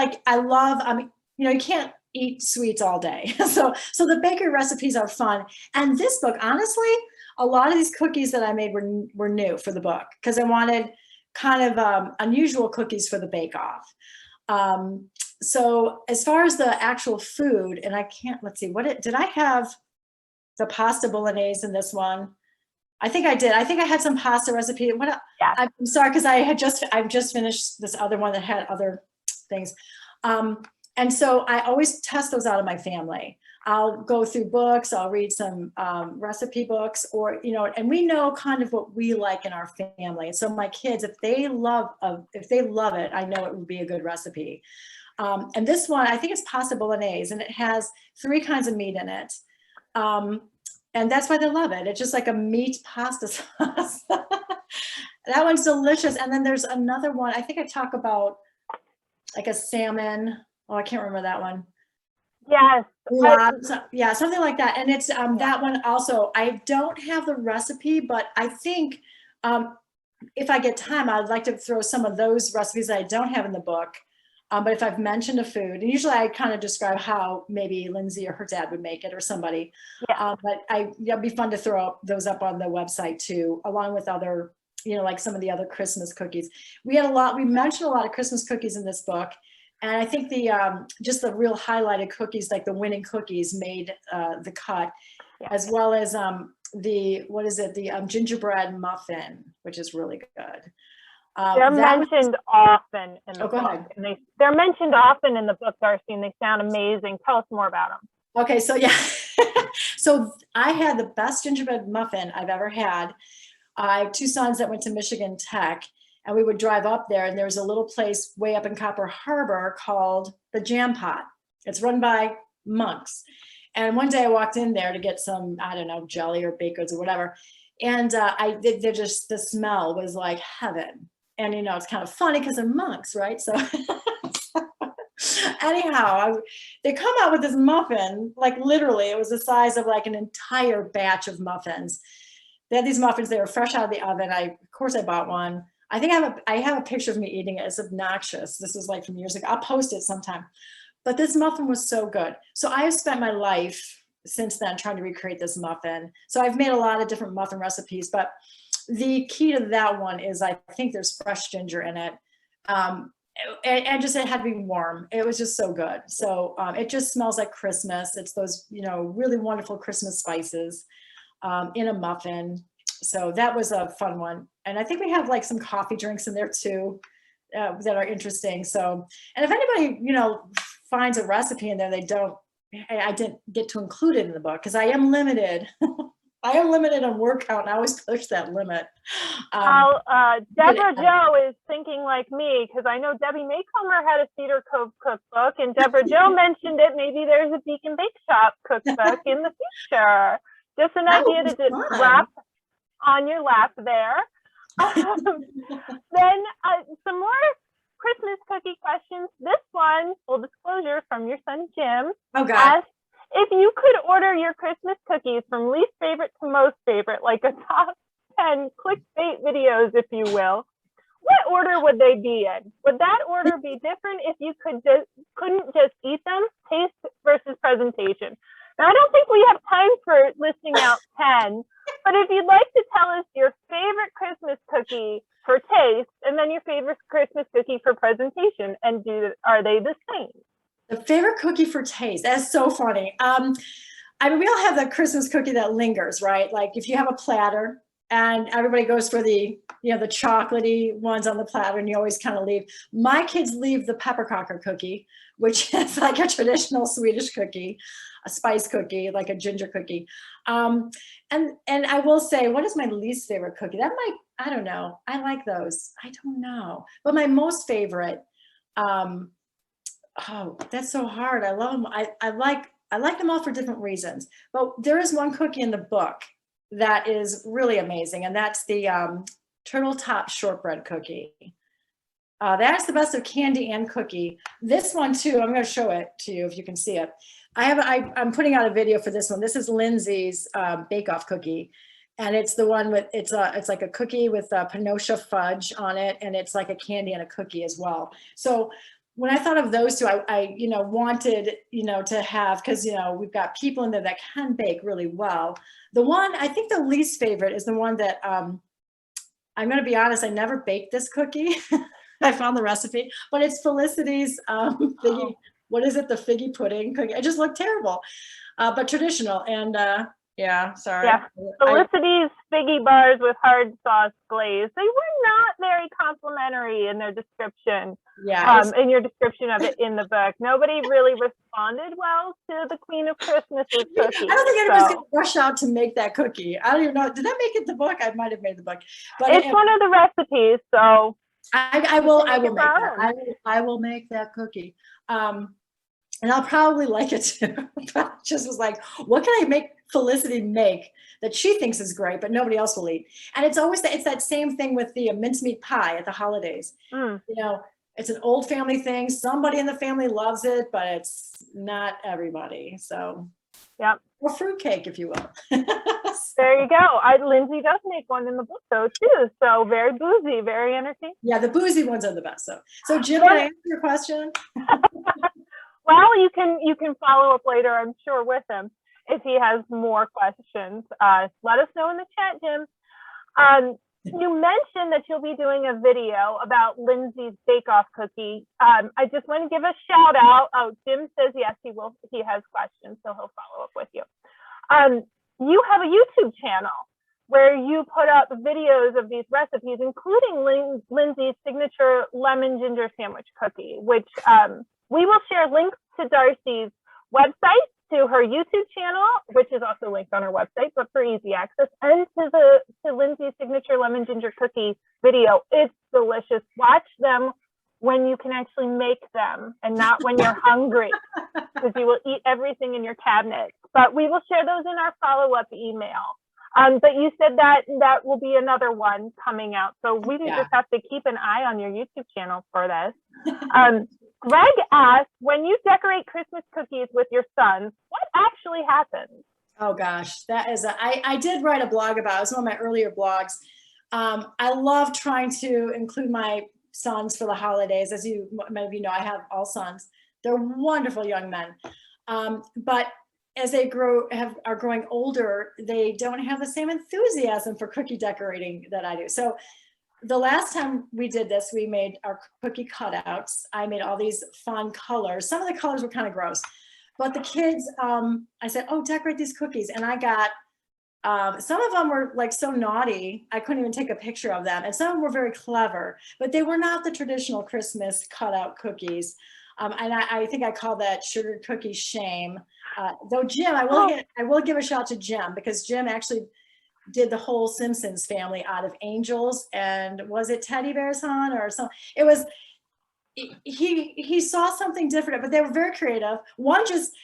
Speaker 2: you can't eat sweets all day. So the bakery recipes are fun. And this book, honestly, a lot of these cookies that I made were new for the book because I wanted kind of unusual cookies for the bake-off. So as far as the actual food, and let's see, did I have the pasta bolognese in this one? I think I did. I think I had some pasta recipe.
Speaker 1: Yeah.
Speaker 2: I'm sorry, because I've just finished this other one that had other things. And so I always test those out of my family. I'll go through books, I'll read some recipe books, or, and we know kind of what we like in our family. So my kids, if they love it, I know it would be a good recipe. And this one, I think it's pasta bolognese, and it has 3 kinds of meat in it. And that's why they love it. It's just like a meat pasta sauce. That one's delicious. And then there's another one, I think I talk about like a salmon. Oh, I can't remember that one.
Speaker 1: Yes.
Speaker 2: Yeah, something like that. And it's that one also, I don't have the recipe, but I think if I get time, I'd like to throw some of those recipes that I don't have in the book. But if I've mentioned a food, and usually I kind of describe how maybe Lindsay or her dad would make it or somebody.
Speaker 1: Yeah.
Speaker 2: But it'd be fun to throw those up on the website too, along with other, like some of the other Christmas cookies. We mentioned a lot of Christmas cookies in this book. And I think just the real highlighted cookies, like the winning cookies, made the cut, as well as the gingerbread muffin, which is really good.
Speaker 1: They're mentioned often in the book.
Speaker 2: And
Speaker 1: they're mentioned often in the book, Darci, and they sound amazing. Tell us more about them.
Speaker 2: Okay, so yeah, so I had the best gingerbread muffin I've ever had. I have 2 sons that went to Michigan Tech. And we would drive up there, and there's a little place way up in Copper Harbor called the Jam Pot. It's run by monks. And one day I walked in there to get some, I don't know, jelly or baked goods or whatever. And the smell was like heaven. And, it's kind of funny because they're monks, right? So anyhow, they come out with this muffin, like literally it was the size of like an entire batch of muffins. They had these muffins, they were fresh out of the oven. Of course I bought one. I think I have a picture of me eating it. It's obnoxious. This was like from years ago. I'll post it sometime. But this muffin was so good. So I have spent my life since then trying to recreate this muffin. So I've made a lot of different muffin recipes, but the key to that one is I think there's fresh ginger in it. And just it had to be warm. It was just so good. So it just smells like Christmas. It's those, really wonderful Christmas spices in a muffin. So that was a fun one. And I think we have like some coffee drinks in there too that are interesting. So, and if anybody, finds a recipe in there I didn't get to include it in the book because I am limited. I am limited on word count, and I always push that limit.
Speaker 1: Deborah Jo is thinking like me because I know Debbie Maycomer had a Cedar Cove cookbook, and Deborah Jo mentioned it. Maybe there's a Beacon Bakeshop cookbook in the future. Just an idea to just wrap on your lap there. Then some more Christmas cookie questions. This one, full disclosure, from your son Jim.
Speaker 2: Oh God.
Speaker 1: Asked if you could order your Christmas cookies from least favorite to most favorite, like a top 10 clickbait videos, if you will, what order would they be in? Would that order be different if you couldn't just eat them? Taste versus presentation. Now, I don't think we have time for listing out 10, But if you'd like to tell us your favorite Christmas cookie for taste, and then your favorite Christmas cookie for presentation, and are they the same?
Speaker 2: The favorite cookie for taste. That's so funny. I mean, we all have the Christmas cookie that lingers, right? Like if you have a platter and everybody goes for the, you know, the chocolatey ones on the platter, and you always kind of leave. My kids leave the peppercorn cookie, which is like a traditional Swedish cookie, a spice cookie, like a ginger cookie. And I will say, what is my least favorite cookie? That might, I don't know. I like those. I don't know. But my most favorite, oh, that's so hard. I love them. I like them all for different reasons. But there is one cookie in the book that is really amazing, and that's the turtle top shortbread cookie. That's the best of candy and cookie. This one too, I'm going to show it to you if you can see it. I'm putting out a video for this one. This is Lindsay's bake-off cookie, and it's the one with it's like a cookie with pinocha fudge on it, and it's like a candy and a cookie as well. So when I thought of those two, I you know, wanted, you know, to have, because, you know, we've got people in there that can bake really well. The one, I think the least favorite is the one that, I'm going to be honest, I never baked this cookie. I found the recipe, but it's Felicity's figgy, what is it? The figgy pudding cookie. It just looked terrible, but traditional. And yeah, sorry.
Speaker 1: Yeah, Felicity's figgy bars with hard sauce glaze. They were not very complimentary in their description.
Speaker 2: Yeah,
Speaker 1: in your description of it in the book. Nobody really responded well to the Queen of Christmas's cookie.
Speaker 2: I don't think anybody's going to rush out to make that cookie. I don't even know. Did I make it the book? I might have made the book. But
Speaker 1: it's one of the recipes, so
Speaker 2: I will make that. I will make that cookie. And I'll probably like it too. But just was like, what can I make Felicity make that she thinks is great, but nobody else will eat? And it's always it's that same thing with the mincemeat pie at the holidays. You know, it's an old family thing. Somebody in the family loves it, but it's not everybody. So,
Speaker 1: yeah.
Speaker 2: Or fruitcake, if you will.
Speaker 1: There you go. Lindsay does make one in the book though too. So very boozy, very entertaining.
Speaker 2: Yeah, the boozy ones are the best. So Jim, can I answer your question?
Speaker 1: Well, you can follow up later, I'm sure, with him if he has more questions. Let us know in the chat, Jim. You mentioned that you'll be doing a video about Lindsay's bake-off cookie. I just want to give a shout out. Oh, Jim says yes, he will. He has questions, so he'll follow up with you. You have a YouTube channel where you put up videos of these recipes, including Lindsay's signature lemon ginger sandwich cookie, which we will share links to Darci's website, to her YouTube channel, which is also linked on her website, but for easy access, and to Lindsay's signature lemon ginger cookie video. It's delicious. Watch them when you can actually make them and not when you're hungry, because you will eat everything in your cabinet. But we will share those in our follow-up email. But you said that will be another one coming out. So we just have to keep an eye on your YouTube channel for this. Greg asked, when you decorate Christmas cookies with your sons, what actually happens?
Speaker 2: Oh gosh, that is, I did write a blog about it. It was one of my earlier blogs. I love trying to include my sons for the holidays. As many of you know, I have all sons. They're wonderful young men. But as they are growing older, they don't have the same enthusiasm for cookie decorating that I do. So the last time we did this, we made our cookie cutouts. I made all these fun colors. Some of the colors were kind of gross, but the kids, I said, oh, decorate these cookies. And I got, some of them were like so naughty, I couldn't even take a picture of them. And some of them were very clever, but they were not the traditional Christmas cutout cookies. And I think I call that sugar cookie shame. Though Jim, I will give a shout out to Jim, because Jim actually did the whole Simpsons family out of angels, and was it teddy bears, hon, or something? It was, he saw something different, but they were very creative.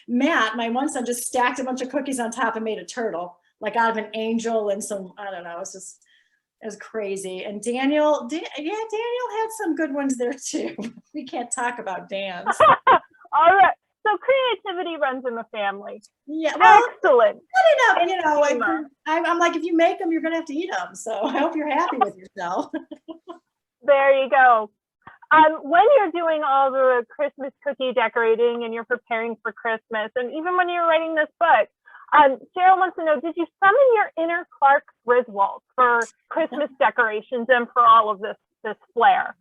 Speaker 2: Matt, my one son, just stacked a bunch of cookies on top and made a turtle, like out of an angel and some, I don't know, it was crazy. And Daniel had some good ones there too. We can't talk about Dan's.
Speaker 1: All right. So creativity runs in the family.
Speaker 2: Yeah, well,
Speaker 1: excellent.
Speaker 2: Good enough, you know. I'm like, if you make them, you're gonna have to eat them. So I hope you're happy with yourself.
Speaker 1: There you go. When you're doing all the Christmas cookie decorating and you're preparing for Christmas, and even when you're writing this book, Cheryl wants to know, did you summon your inner Clark Griswold for Christmas decorations and for all of this flair?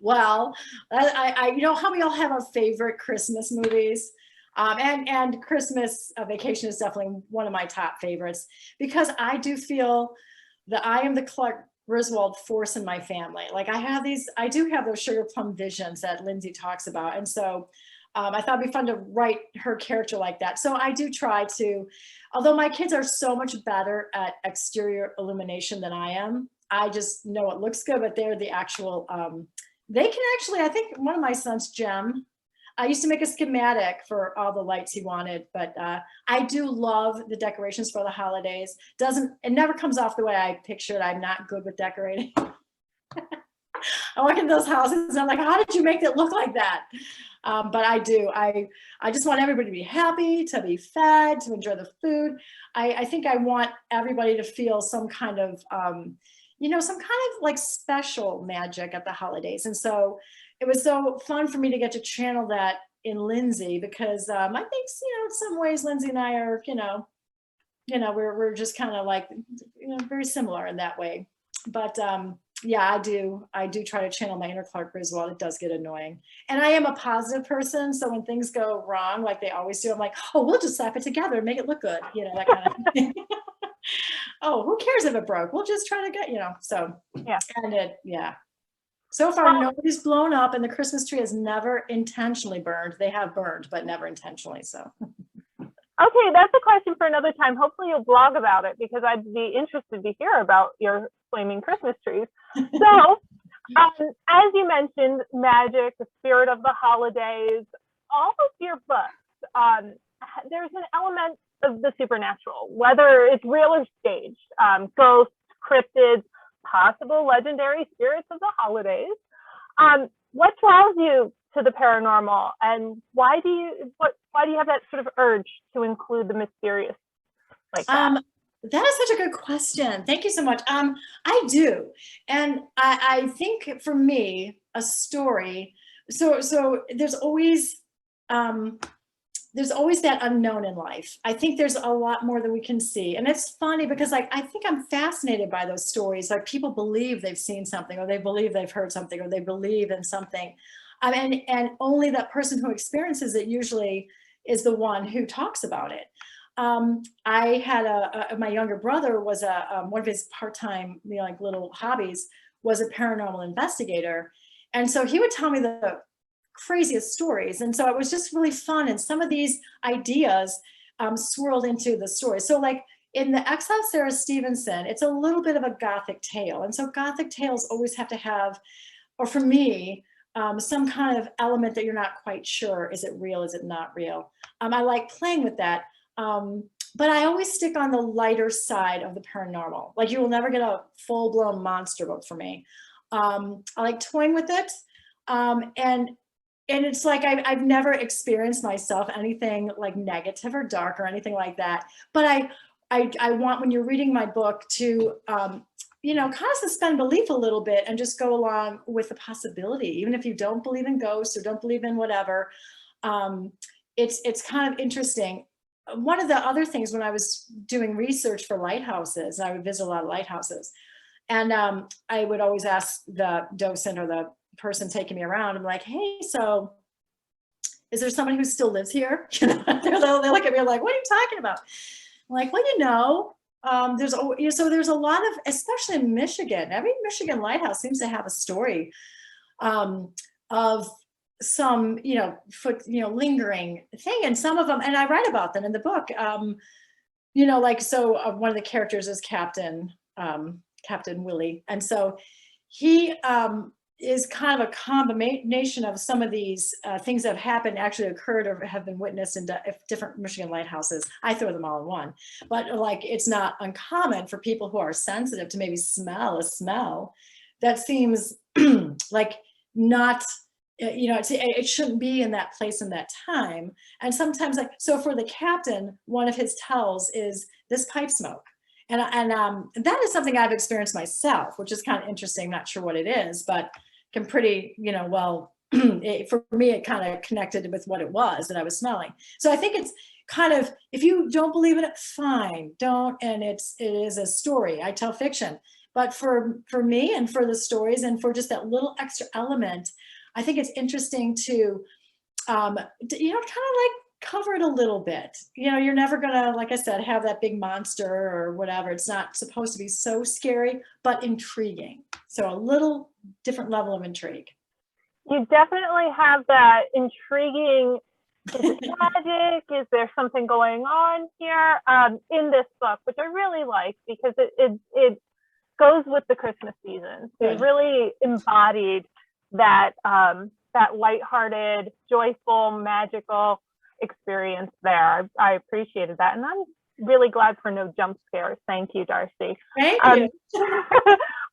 Speaker 2: Well, you know how we all have our favorite Christmas movies? And Christmas Vacation is definitely one of my top favorites, because I do feel that I am the Clark Griswold force in my family. Like I do have those sugar plum visions that Lindsay talks about. And so I thought it'd be fun to write her character like that. So I do try to, although my kids are so much better at exterior illumination than I am, I just know it looks good, but they're the actual, they can actually, I think one of my sons, Jem, I used to make a schematic for all the lights he wanted, but I do love the decorations for the holidays. It never comes off the way I pictured. I'm not good with decorating. I walk in those houses and I'm like, how did you make it look like that? But I do. I just want everybody to be happy, to be fed, to enjoy the food. I think I want everybody to feel some kind of, you know, some kind of like special magic at the holidays. And so it was so fun for me to get to channel that in Lindsay, because I think, you know, in some ways Lindsay and I are, you know, we're just kind of like, you know, very similar in that way. But yeah, I do try to channel my inner Clark Griswold. It does get annoying. And I am a positive person. So when things go wrong, like they always do, I'm like, oh, we'll just slap it together and make it look good. You know, that kind of thing. Oh, who cares if it broke? We'll just try to get, you know, so
Speaker 1: Yeah.
Speaker 2: And yeah. So far, nobody's blown up, and the Christmas tree has never intentionally burned. They have burned, but never intentionally. So.
Speaker 1: Okay, that's a question for another time. Hopefully you'll blog about it, because I'd be interested to hear about your flaming Christmas trees. So, as you mentioned, magic, the spirit of the holidays, all of your books, there's an element of the supernatural, whether it's real or staged, ghosts, cryptids, possible legendary spirits of the holidays. What draws you to the paranormal, and why do you have that sort of urge to include the mysterious like that?
Speaker 2: That is such a good question. Thank you so much. I do. And I think for me, a story, so there's always that unknown in life. I think there's a lot more that we can see. And it's funny because like, I think I'm fascinated by those stories. Like people believe they've seen something, or they believe they've heard something, or they believe in something. And only that person who experiences it usually is the one who talks about it. I had my younger brother was one of his part-time, you know, like little hobbies was a paranormal investigator. And so he would tell me the craziest stories. And so it was just really fun. And some of these ideas swirled into the story. So like in The Exile of Sarah Stevenson, it's a little bit of a Gothic tale. And so Gothic tales always have to have, or for me, some kind of element that you're not quite sure, is it real, is it not real? I like playing with that. But I always stick on the lighter side of the paranormal. Like you will never get a full-blown monster book for me. I like toying with it. And it's like I've never experienced myself anything like negative or dark or anything like that. But I want, when you're reading my book, to you know, kind of suspend belief a little bit and just go along with the possibility, even if you don't believe in ghosts or don't believe in whatever. It's kind of interesting. One of the other things, when I was doing research for lighthouses, I would visit a lot of lighthouses, and I would always ask the docent or the person taking me around, I'm like, hey, so is there somebody who still lives here? You know, they look at me like, what are you talking about? I'm like, well, you know, there's a lot of, especially in Michigan, every Michigan lighthouse seems to have a story of some, you know, lingering thing. And some of them, and I write about them in the book, you know, like, so one of the characters is Captain Willie. And so he is kind of a combination of some of these things that have happened, actually occurred, or have been witnessed in different Michigan lighthouses. I throw them all in one, but like, it's not uncommon for people who are sensitive to maybe smell a smell that seems like not, you know, it shouldn't be in that place in that time. And sometimes, like, so for the captain, one of his tells is this pipe smoke. And that is something I've experienced myself, which is kind of interesting. Not sure what it is, but can pretty, you know, well, for me, it kind of connected with what it was that I was smelling. So I think kind of, if you don't believe in it, fine, don't. And it is a story. I tell fiction. But for me and for the stories and for just that little extra element, I think it's interesting to, kind of like cover it a little bit. You're never gonna, like I said, have that big monster or whatever. It's not supposed to be so scary, but intriguing. So a little different level of intrigue.
Speaker 1: You definitely have that intriguing, is it tragic? Is there something going on here in this book, which I really like because it goes with the Christmas season. So it really embodied that that lighthearted, joyful, magical experience there. I appreciated that, and I'm really glad for no jump scares. Thank you, Darci.
Speaker 2: Thank you.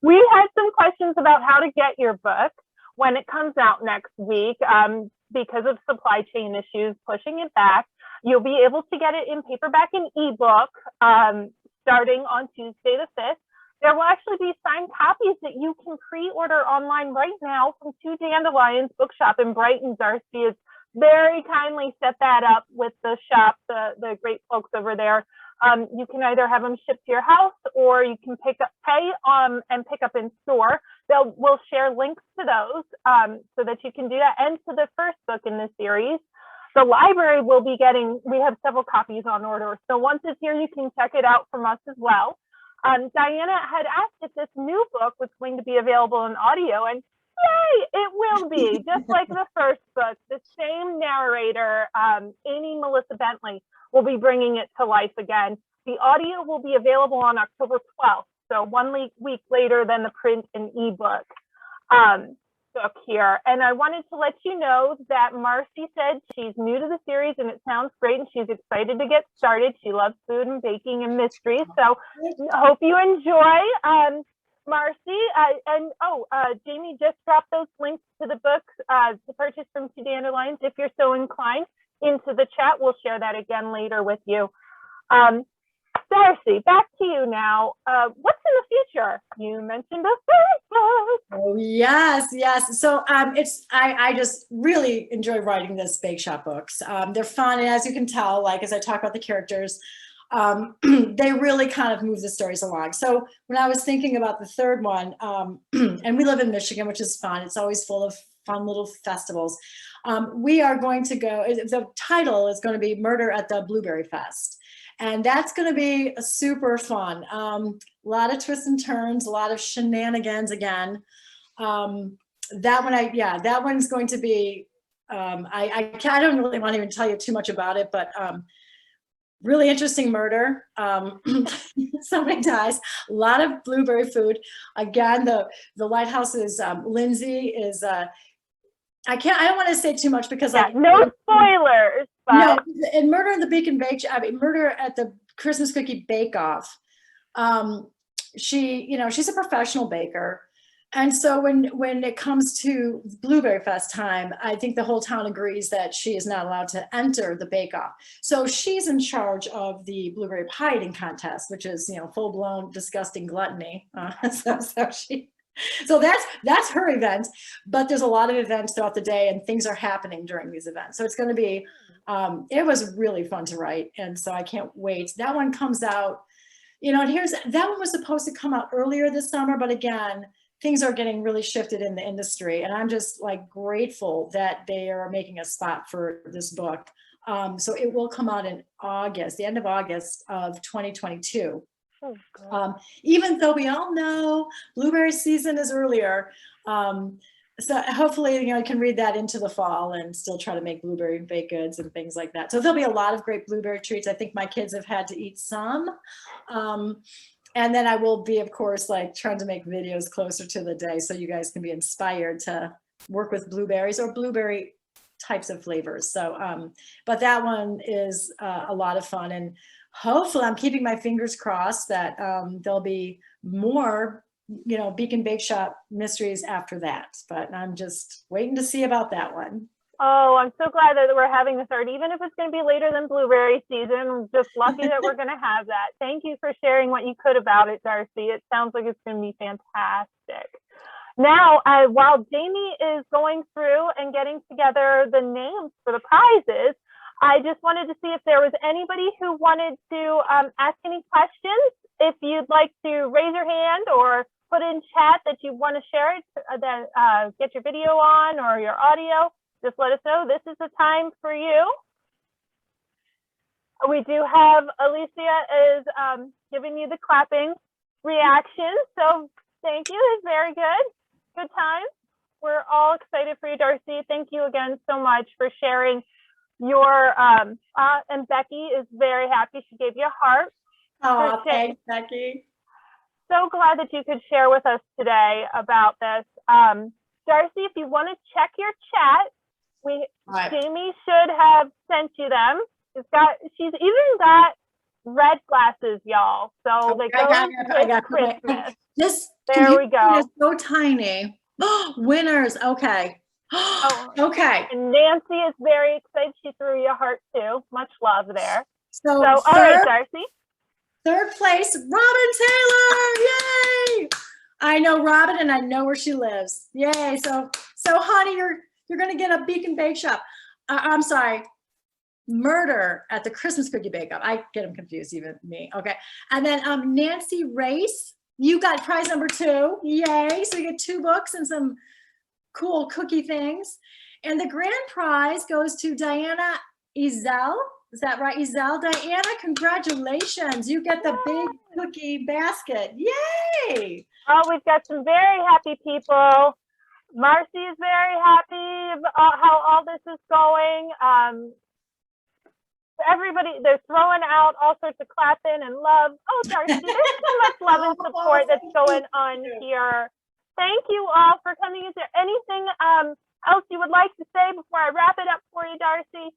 Speaker 1: We had some questions about how to get your book when it comes out next week. Because of supply chain issues pushing it back, you'll be able to get it in paperback and ebook starting on Tuesday the 5th. There will actually be signed copies that you can pre-order online right now from two Dandelions Bookshop in Brighton. Darci has very kindly set that up with the shop, the great folks over there. You can either have them shipped to your house or you can pay and pick up in store. We'll share links to those so that you can do that, and to the first book in this series. The library will be we have several copies on order. So once it's here, you can check it out from us as well. Diana had asked if this new book was going to be available in audio, and yay, it will be, just like the first book. The same narrator, Amy Melissa Bentley, will be bringing it to life again. The audio will be available on October 12th, so 1 week later than the print and ebook book here. And I wanted to let you know that Marcy said she's new to the series and it sounds great and she's excited to get started. She loves food and baking and mysteries, so I hope you enjoy. Marcy, Jamie just dropped those links to the books to purchase from Two Dandelions if you're so inclined into the chat. We'll share that again later with you. Darci, back to you now. What's in the future? You mentioned a third book.
Speaker 2: Oh yes. So I just really enjoy writing this Bakeshop books. They're fun, and as you can tell, like as I talk about the characters, they really kind of move the stories along. So when I was thinking about the third one, and we live in Michigan, which is fun. It's always full of fun little festivals. We are going to go, the title is going to be Murder at the Blueberry Fest. And that's going to be super fun. A lot of twists and turns, a lot of shenanigans again. That one's going to be, I don't really want to even tell you too much about it, but really interesting murder. Somebody dies, a lot of blueberry food. Again, the lighthouse is, Lindsay is, I don't want to say too much because
Speaker 1: no spoilers. But...
Speaker 2: No, in Murder in the Beacon Bake, Murder at the Christmas Cookie Bake Off. She's a professional baker. And so when it comes to Blueberry Fest time, I think the whole town agrees that she is not allowed to enter the bake-off. So she's in charge of the blueberry pie eating contest, which is, full-blown disgusting gluttony. So that's her event, but there's a lot of events throughout the day and things are happening during these events. So it's going to be, it was really fun to write. And so I can't wait. That one comes out, and that one was supposed to come out earlier this summer, but again, things are getting really shifted in the industry. And I'm just grateful that they are making a spot for this book. So it will come out in August, the end of August of 2022. Even though we all know blueberry season is earlier. So hopefully, I can read that into the fall and still try to make blueberry baked goods and things like that. So there'll be a lot of great blueberry treats. I think my kids have had to eat some. And then I will be, of course, trying to make videos closer to the day so you guys can be inspired to work with blueberries or blueberry types of flavors. So, but that one is a lot of fun. And hopefully I'm keeping my fingers crossed that there'll be more, Beacon Bakeshop mysteries after that. But I'm just waiting to see about that one.
Speaker 1: Oh, I'm so glad that we're having the third, even if it's going to be later than blueberry season. I'm just lucky that we're going to have that. Thank you for sharing what you could about it, Darci. It sounds like it's going to be fantastic. Now, while Jamie is going through and getting together the names for the prizes, I just wanted to see if there was anybody who wanted to ask any questions. If you'd like to raise your hand or put in chat that you want to share it, get your video on or your audio, just let us know. This is the time for you. We do have Alicia is giving you the clapping reaction. So thank you. It's very good. Good time. We're all excited for you, Darci. Thank you again so much for sharing your, and Becky is very happy. She gave you a heart.
Speaker 2: Oh, thanks, Becky.
Speaker 1: So glad that you could share with us today about this. Darci, if you want to check your chat, Jamie should have sent you them. She's even got red glasses, y'all. So they go with Christmas. There we go.
Speaker 2: It's so tiny. Winners. Okay. Okay.
Speaker 1: And Nancy is very excited. She threw you a heart too. Much love there.
Speaker 2: So
Speaker 1: all right, Darci.
Speaker 2: Third place, Robin Taylor. Yay! I know Robin and I know where she lives. Yay. So honey, you're gonna get a Beacon Bake Shop. I'm sorry. Murder at the Christmas Cookie Bake Off. I get them confused, even me. Okay. And then Nancy Race, you got prize number 2. Yay. So you get 2 books and some cool cookie things. And the grand prize goes to Diana Ezel. Is that right, Ezel? Diana, congratulations. You get the big cookie basket. Yay.
Speaker 1: Oh, we've got some very happy people. Marcy is very happy about how all this is going. Everybody, they're throwing out all sorts of clapping and love. Oh, Darci, there's so much love and support that's going on here. Thank you all for coming. Is there anything else you would like to say before I wrap it up for you, Darci?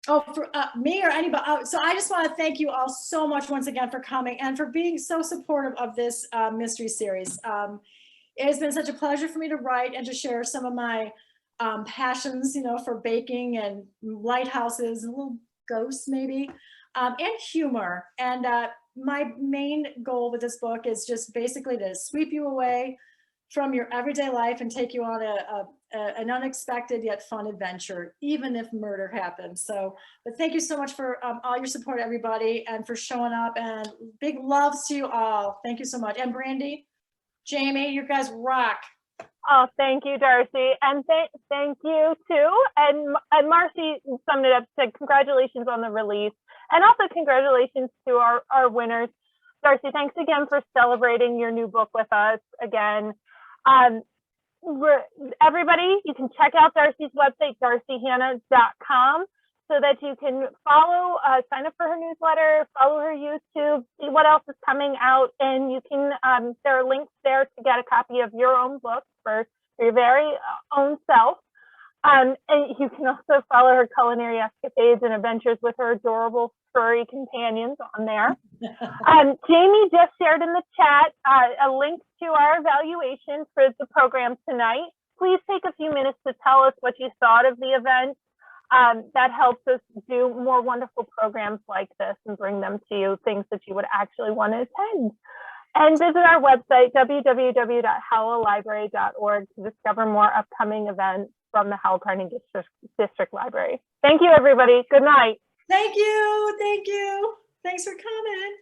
Speaker 2: Oh, for me or anybody. So I just want to thank you all so much once again for coming and for being so supportive of this mystery series. It has been such a pleasure for me to write and to share some of my passions, for baking and lighthouses and little ghosts maybe, and humor. And my main goal with this book is just basically to sweep you away from your everyday life and take you on an unexpected yet fun adventure, even if murder happens. But thank you so much for all your support, everybody, and for showing up, and big loves to you all. Thank you so much. And Brandy, Jamie, you guys rock.
Speaker 1: Oh, thank you, Darci. And thank you too. And Marcy summed it up, said congratulations on the release. And also congratulations to our winners. Darci, thanks again for celebrating your new book with us again. Everybody, you can check out Darci's website, darcihannah.com, so that you can follow, sign up for her newsletter, follow her YouTube, see what else is coming out, and you can, there are links there to get a copy of your own book for your very own self. And you can also follow her culinary escapades and adventures with her adorable furry companions on there. Jamie just shared in the chat a link to our evaluation for the program tonight. Please take a few minutes to tell us what you thought of the event. That helps us do more wonderful programs like this and bring them to you, things that you would actually want to attend. And visit our website, www.howelllibrary.org, to discover more upcoming events from the Howell Kearney District Library. Tthank you, everybody. Good night.
Speaker 2: Thank you. Thank you. Thanks for coming.